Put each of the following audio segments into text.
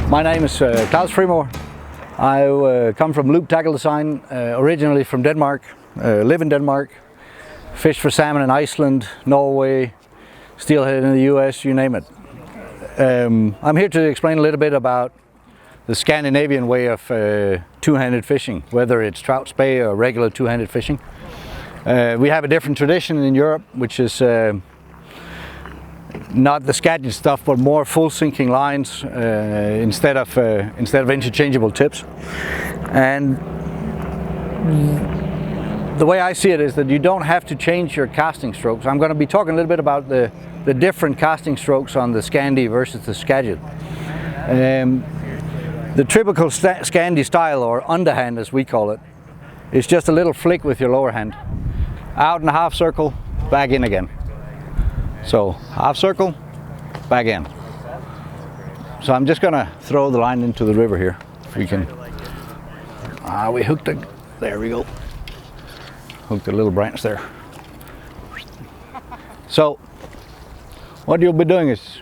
My name is Klaus Frimor. I come from Loop Tackle Design, originally from Denmark, live in Denmark, fish for salmon in Iceland, Norway, steelhead in the US, you name it. I'm here to explain a little bit about the Scandinavian way of two-handed fishing, whether it's trout spay or regular two-handed fishing. We have a different tradition in Europe, which is not the Skagit stuff, but more full sinking lines instead of interchangeable tips. And the way I see it is that you don't have to change your casting strokes. I'm going to be talking a little bit about the different casting strokes on the Scandi versus the Skagit. The typical Scandi style, or underhand as we call it, is just a little flick with your lower hand. Out in a half circle, back in again. So half circle, back in. So I'm just going to throw the line into the river here. If we can. We hooked it. There we go. Hooked a little branch there. So what you'll be doing is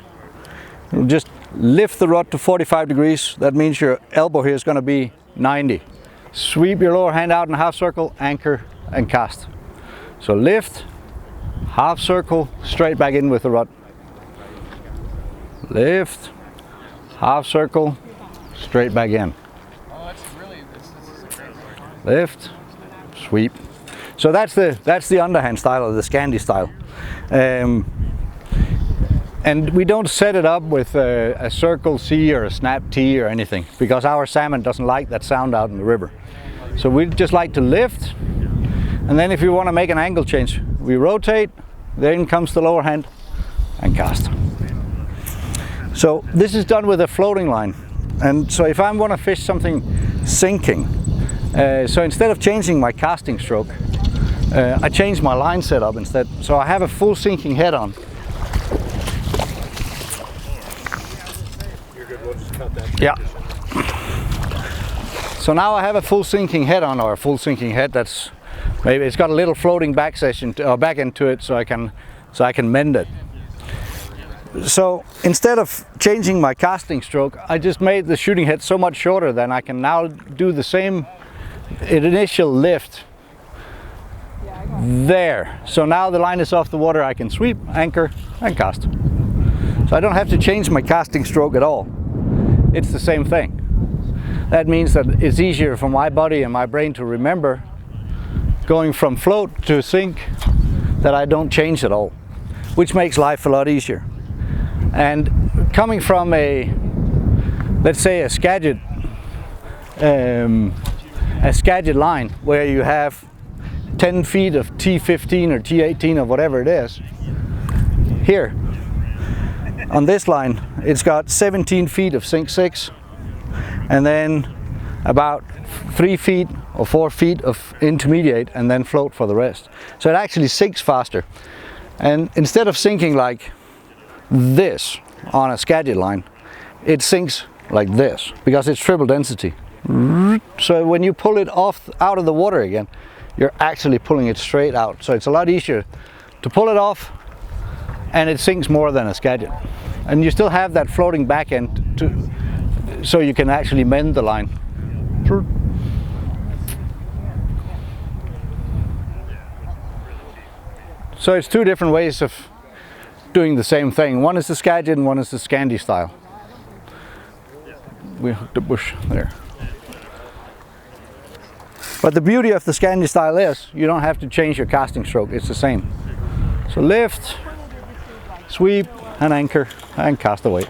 you'll just lift the rod to 45 degrees. That means your elbow here is going to be 90. Sweep your lower hand out in a half circle, anchor and cast. So lift, half circle, straight back in with the rod. Lift, half circle, straight back in. Lift, sweep. So that's the underhand style, or the Scandi style. And we don't set it up with a circle C or a snap T or anything, because our salmon doesn't like that sound out in the river. So we just like to lift, and then if you want to make an angle change, we rotate, then comes the lower hand and cast. So this is done with a floating line. And so if I want to fish something sinking, so instead of changing my casting stroke, I change my line setup instead. So I have a full sinking head on. Yeah. So now I have a full sinking head on, or a full sinking head that's maybe it's got a little floating back end to it, so I can mend it. So instead of changing my casting stroke, I just made the shooting head so much shorter that I can now do the same initial lift there. So now the line is off the water, I can sweep, anchor and cast. So I don't have to change my casting stroke at all. It's the same thing. That means that it's easier for my body and my brain to remember going from float to sink, that I don't change at all, which makes life a lot easier. And coming from let's say a Skagit line where you have 10 feet of T15 or T18 or whatever it is, here on this line it's got 17 feet of sink 6 and then about 3 feet or 4 feet of intermediate and then float for the rest. So it actually sinks faster. And instead of sinking like this on a Skagit line, it sinks like this because it's triple density. So when you pull it out of the water again, you're actually pulling it straight out. So it's a lot easier to pull it off, and it sinks more than a Skagit. And you still have that floating back end so you can actually mend the line. So it's two different ways of doing the same thing. One is the Skagit and one is the Scandi style. We hooked the bush there. But the beauty of the Scandi style is you don't have to change your casting stroke, it's the same. So lift, sweep and anchor and cast away.